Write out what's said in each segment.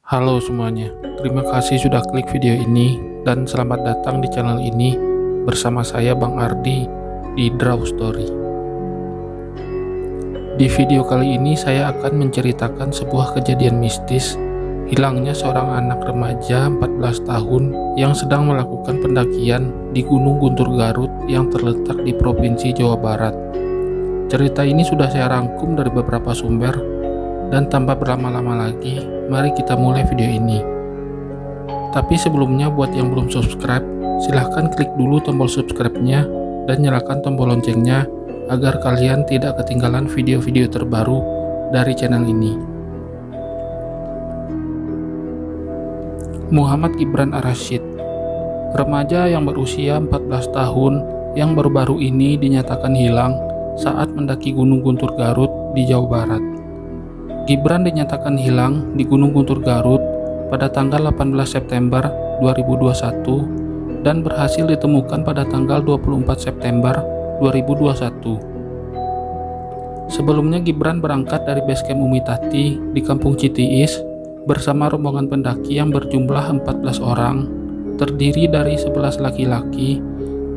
Halo semuanya, terima kasih sudah klik video ini dan selamat datang di channel ini bersama saya Bang Ardi di Draw Story. Di video kali ini saya akan menceritakan sebuah kejadian mistis hilangnya seorang anak remaja 14 tahun yang sedang melakukan pendakian di Gunung Guntur Garut yang terletak di Provinsi Jawa Barat. Cerita ini sudah saya rangkum dari beberapa sumber dan tanpa berlama-lama lagi, mari kita mulai video ini. Tapi sebelumnya buat yang belum subscribe, silahkan klik dulu tombol subscribe-nya dan nyalakan tombol loncengnya agar kalian tidak ketinggalan video-video terbaru dari channel ini. Muhammad Gibran Ar-Rasyid, remaja yang berusia 14 tahun yang baru-baru ini dinyatakan hilang saat mendaki Gunung Guntur Garut di Jawa Barat. Gibran dinyatakan hilang di Gunung Guntur Garut pada tanggal 18 September 2021 dan berhasil ditemukan pada tanggal 24 September 2021. Sebelumnya Gibran berangkat dari basecamp Umi Tati di Kampung Citiis bersama rombongan pendaki yang berjumlah 14 orang, terdiri dari 11 laki-laki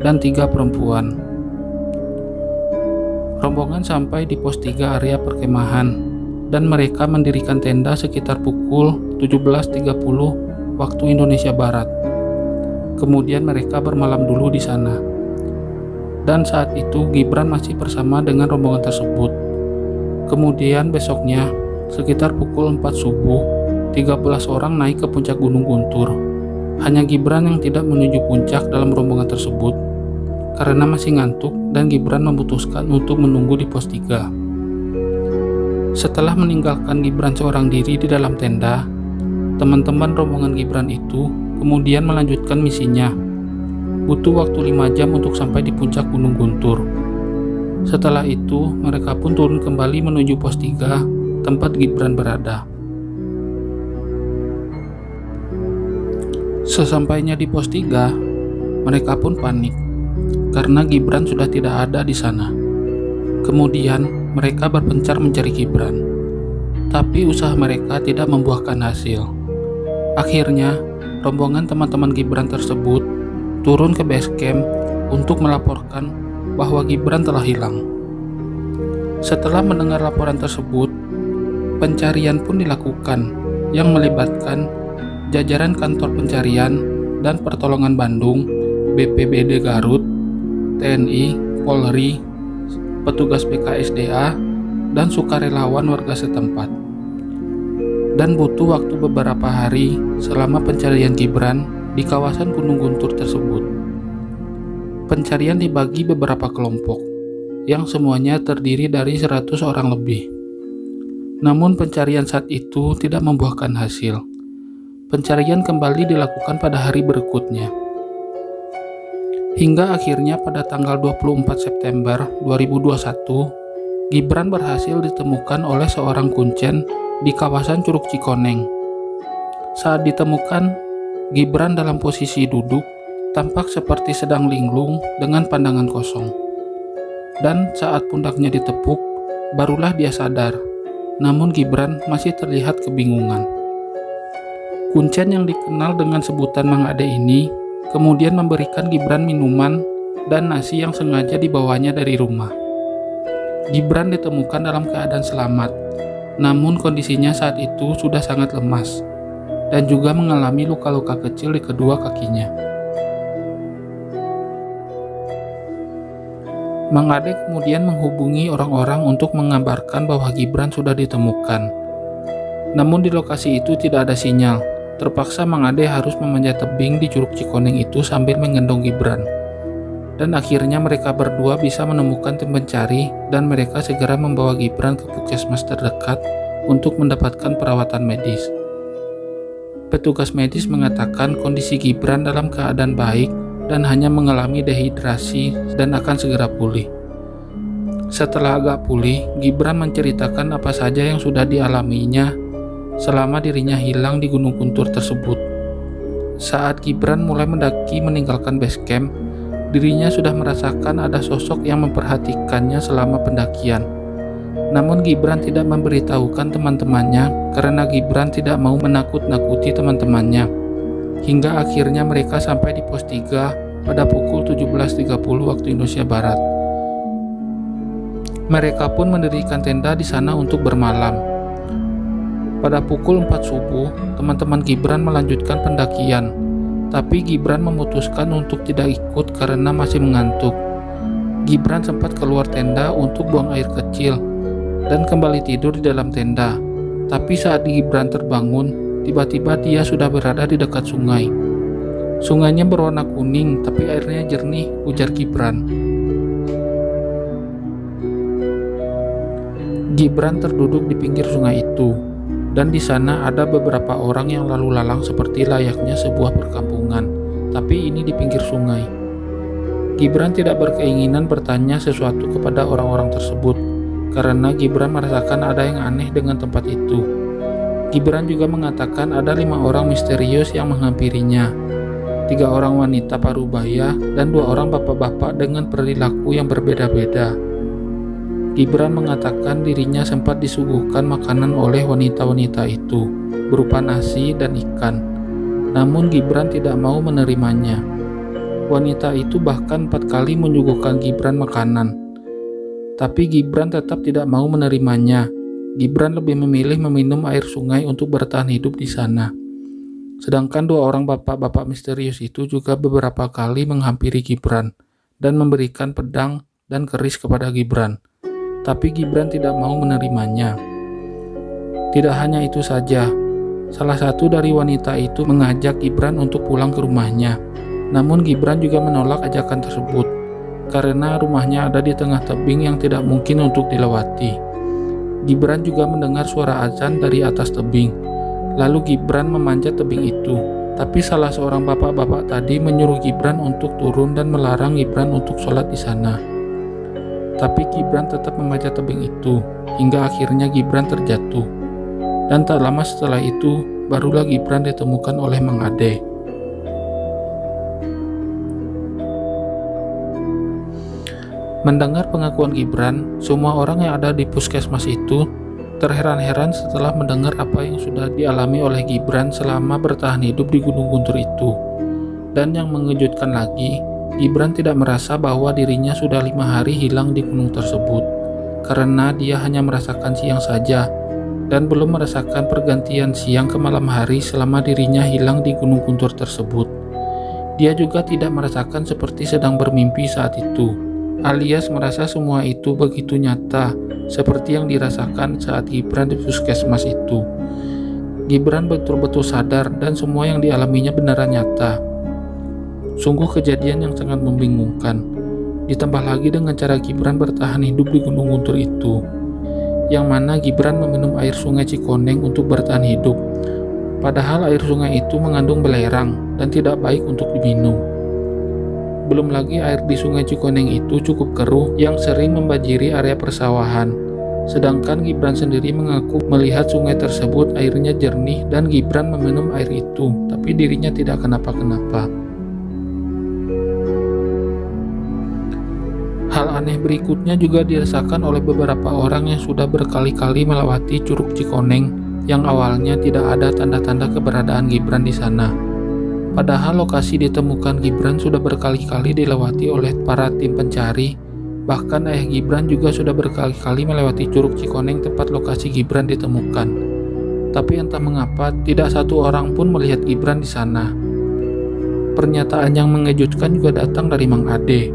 dan 3 perempuan. Rombongan sampai di pos 3 area perkemahan dan mereka mendirikan tenda sekitar pukul 17.30 waktu Indonesia Barat. Kemudian mereka bermalam dulu di sana. Dan saat itu Gibran masih bersama dengan rombongan tersebut. Kemudian besoknya sekitar pukul 4 subuh, 13 orang naik ke puncak Gunung Guntur. Hanya Gibran yang tidak menuju puncak dalam rombongan tersebut karena masih ngantuk dan Gibran memutuskan untuk menunggu di pos 3. Setelah meninggalkan Gibran seorang diri di dalam tenda, teman-teman rombongan Gibran itu kemudian melanjutkan misinya. Butuh waktu 5 jam untuk sampai di puncak Gunung Guntur. Setelah itu, mereka pun turun kembali menuju pos 3, tempat Gibran berada. Sesampainya di pos 3, mereka pun panik karena Gibran sudah tidak ada di sana. Kemudian mereka berpencar mencari Gibran, tapi usaha mereka tidak membuahkan hasil. Akhirnya, rombongan teman-teman Gibran tersebut turun ke base camp untuk melaporkan bahwa Gibran telah hilang. Setelah mendengar laporan tersebut, pencarian pun dilakukan yang melibatkan jajaran kantor pencarian dan pertolongan Bandung, BPBD Garut, TNI, Polri, petugas BKSDA, dan sukarelawan warga setempat. Dan butuh waktu beberapa hari selama pencarian Gibran di kawasan Gunung Guntur tersebut. Pencarian dibagi beberapa kelompok, yang semuanya terdiri dari 100 orang lebih. Namun pencarian saat itu tidak membuahkan hasil. Pencarian kembali dilakukan pada hari berikutnya. Hingga akhirnya pada tanggal 24 September 2021, Gibran berhasil ditemukan oleh seorang kuncen di kawasan Curug Cikoneng. Saat ditemukan, Gibran dalam posisi duduk, tampak seperti sedang linglung dengan pandangan kosong. Dan saat pundaknya ditepuk, barulah dia sadar. Namun Gibran masih terlihat kebingungan. Kuncen yang dikenal dengan sebutan Mang Ade ini kemudian memberikan Gibran minuman dan nasi yang sengaja dibawanya dari rumah. Gibran ditemukan dalam keadaan selamat, namun kondisinya saat itu sudah sangat lemas dan juga mengalami luka-luka kecil di kedua kakinya. Mang Ade kemudian menghubungi orang-orang untuk mengabarkan bahwa Gibran sudah ditemukan. Namun di lokasi itu tidak ada sinyal. Terpaksa Mang Ade harus memanjat tebing di Curug Cikoneng itu sambil menggendong Gibran. Dan akhirnya mereka berdua bisa menemukan tim pencari dan mereka segera membawa Gibran ke puskesmas terdekat untuk mendapatkan perawatan medis. Petugas medis mengatakan kondisi Gibran dalam keadaan baik dan hanya mengalami dehidrasi dan akan segera pulih. Setelah agak pulih, Gibran menceritakan apa saja yang sudah dialaminya selama dirinya hilang di Gunung Guntur tersebut. Saat Gibran mulai mendaki meninggalkan base camp, Dirinya sudah merasakan ada sosok yang memperhatikannya selama pendakian. Namun Gibran tidak memberitahukan teman-temannya karena Gibran tidak mau menakut-nakuti teman-temannya. Hingga akhirnya mereka sampai di pos 3 pada pukul 17.30 waktu Indonesia Barat. Mereka pun mendirikan tenda di sana untuk bermalam. Pada pukul 4 subuh, teman-teman Gibran melanjutkan pendakian. Tapi Gibran memutuskan untuk tidak ikut karena masih mengantuk. Gibran sempat keluar tenda untuk buang air kecil dan kembali tidur di dalam tenda. Tapi saat Gibran terbangun, tiba-tiba dia sudah berada di dekat sungai. Sungainya berwarna kuning, tapi airnya jernih, ujar Gibran. Gibran terduduk di pinggir sungai itu, dan di sana ada beberapa orang yang lalu lalang seperti layaknya sebuah perkampungan, tapi ini di pinggir sungai. Gibran tidak berkeinginan bertanya sesuatu kepada orang-orang tersebut, karena Gibran merasakan ada yang aneh dengan tempat itu. Gibran juga mengatakan ada 5 orang misterius yang menghampirinya, 3 orang wanita parubaya dan 2 orang bapak-bapak dengan perilaku yang berbeda-beda. Gibran mengatakan dirinya sempat disuguhkan makanan oleh wanita-wanita itu, berupa nasi dan ikan. Namun Gibran tidak mau menerimanya. Wanita itu bahkan 4 kali menyuguhkan Gibran makanan. Tapi Gibran tetap tidak mau menerimanya. Gibran lebih memilih meminum air sungai untuk bertahan hidup di sana. Sedangkan 2 orang bapak-bapak misterius itu juga beberapa kali menghampiri Gibran dan memberikan pedang dan keris kepada Gibran. Tapi Gibran tidak mau menerimanya. Tidak hanya itu saja, salah satu dari wanita itu mengajak Gibran untuk pulang ke rumahnya. Namun Gibran juga menolak ajakan tersebut, karena rumahnya ada di tengah tebing yang tidak mungkin untuk dilewati. Gibran juga mendengar suara azan dari atas tebing. Lalu Gibran memanjat tebing itu. Tapi salah seorang bapak-bapak tadi menyuruh Gibran untuk turun dan melarang Gibran untuk sholat di sana. Tapi Gibran tetap memanjat tebing itu, hingga akhirnya Gibran terjatuh. Dan tak lama setelah itu, barulah Gibran ditemukan oleh Mang Ade. Mendengar pengakuan Gibran, semua orang yang ada di puskesmas itu terheran-heran setelah mendengar apa yang sudah dialami oleh Gibran selama bertahan hidup di Gunung Guntur itu. Dan yang mengejutkan lagi, Gibran tidak merasa bahwa dirinya sudah 5 hari hilang di gunung tersebut, karena dia hanya merasakan siang saja, dan belum merasakan pergantian siang ke malam hari selama dirinya hilang di Gunung Guntur tersebut. Dia juga tidak merasakan seperti sedang bermimpi saat itu, alias merasa semua itu begitu nyata, seperti yang dirasakan saat Gibran di puskesmas itu. Gibran betul-betul sadar dan semua yang dialaminya beneran nyata. Sungguh kejadian yang sangat membingungkan. Ditambah lagi dengan cara Gibran bertahan hidup di Gunung Guntur itu, yang mana Gibran meminum air sungai Cikoneng untuk bertahan hidup. Padahal air sungai itu mengandung belerang dan tidak baik untuk diminum. Belum lagi air di sungai Cikoneng itu cukup keruh yang sering membanjiri area persawahan. Sedangkan Gibran sendiri mengaku melihat sungai tersebut airnya jernih dan Gibran meminum air itu, tapi dirinya tidak kenapa-kenapa. Hal aneh berikutnya juga dirasakan oleh beberapa orang yang sudah berkali-kali melewati Curug Cikoneng yang awalnya tidak ada tanda-tanda keberadaan Gibran di sana. Padahal lokasi ditemukan Gibran sudah berkali-kali dilewati oleh para tim pencari. Bahkan ayah Gibran juga sudah berkali-kali melewati Curug Cikoneng tempat lokasi Gibran ditemukan. Tapi entah mengapa tidak satu orang pun melihat Gibran di sana. Pernyataan yang mengejutkan juga datang dari Mang Ade.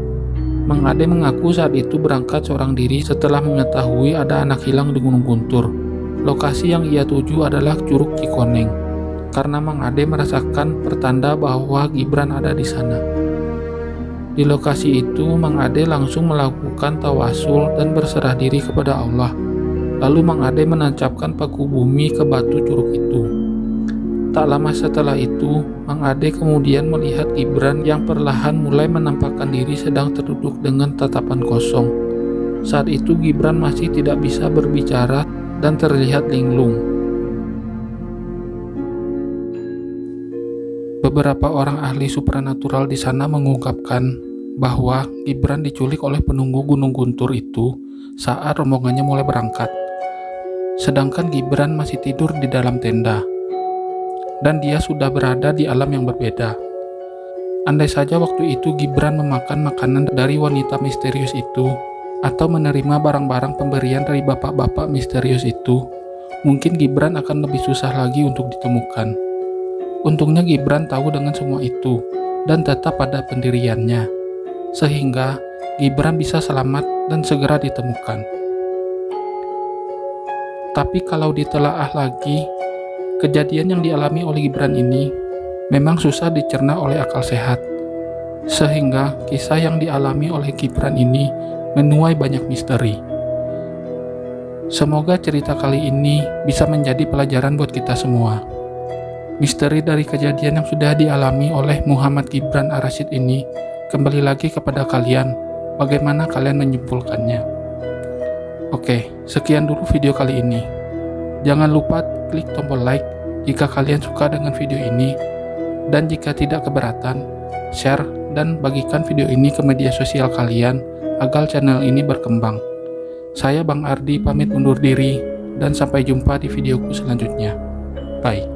Mang Ade mengaku saat itu berangkat seorang diri setelah mengetahui ada anak hilang di Gunung Guntur. Lokasi yang ia tuju adalah Curug Cikoneng, karena Mang Ade merasakan pertanda bahwa Gibran ada di sana. Di lokasi itu, Mang Ade langsung melakukan tawasul dan berserah diri kepada Allah. Lalu Mang Ade menancapkan paku bumi ke batu curug itu. Tak lama setelah itu, Mang Ade kemudian melihat Gibran yang perlahan mulai menampakkan diri sedang terduduk dengan tatapan kosong. Saat itu Gibran masih tidak bisa berbicara dan terlihat linglung. Beberapa orang ahli supranatural di sana mengungkapkan bahwa Gibran diculik oleh penunggu Gunung Guntur itu saat rombongannya mulai berangkat. Sedangkan Gibran masih tidur di dalam tenda, dan dia sudah berada di alam yang berbeda. Andai saja waktu itu Gibran memakan makanan dari wanita misterius itu, atau menerima barang-barang pemberian dari bapak-bapak misterius itu, mungkin Gibran akan lebih susah lagi untuk ditemukan. Untungnya Gibran tahu dengan semua itu, dan tetap pada pendiriannya, sehingga Gibran bisa selamat dan segera ditemukan. Tapi kalau ditelaah lagi, kejadian yang dialami oleh Gibran ini memang susah dicerna oleh akal sehat, sehingga kisah yang dialami oleh Gibran ini menuai banyak misteri. Semoga cerita kali ini bisa menjadi pelajaran buat kita semua. Misteri dari kejadian yang sudah dialami oleh Muhammad Gibran Ar-Rasyid ini kembali lagi kepada kalian, bagaimana kalian menyimpulkannya. Oke, sekian dulu video kali ini. Jangan lupa klik tombol like jika kalian suka dengan video ini, dan jika tidak keberatan, share dan bagikan video ini ke media sosial kalian agar channel ini berkembang. Saya Bang Ardi pamit undur diri, dan sampai jumpa di videoku selanjutnya. Bye.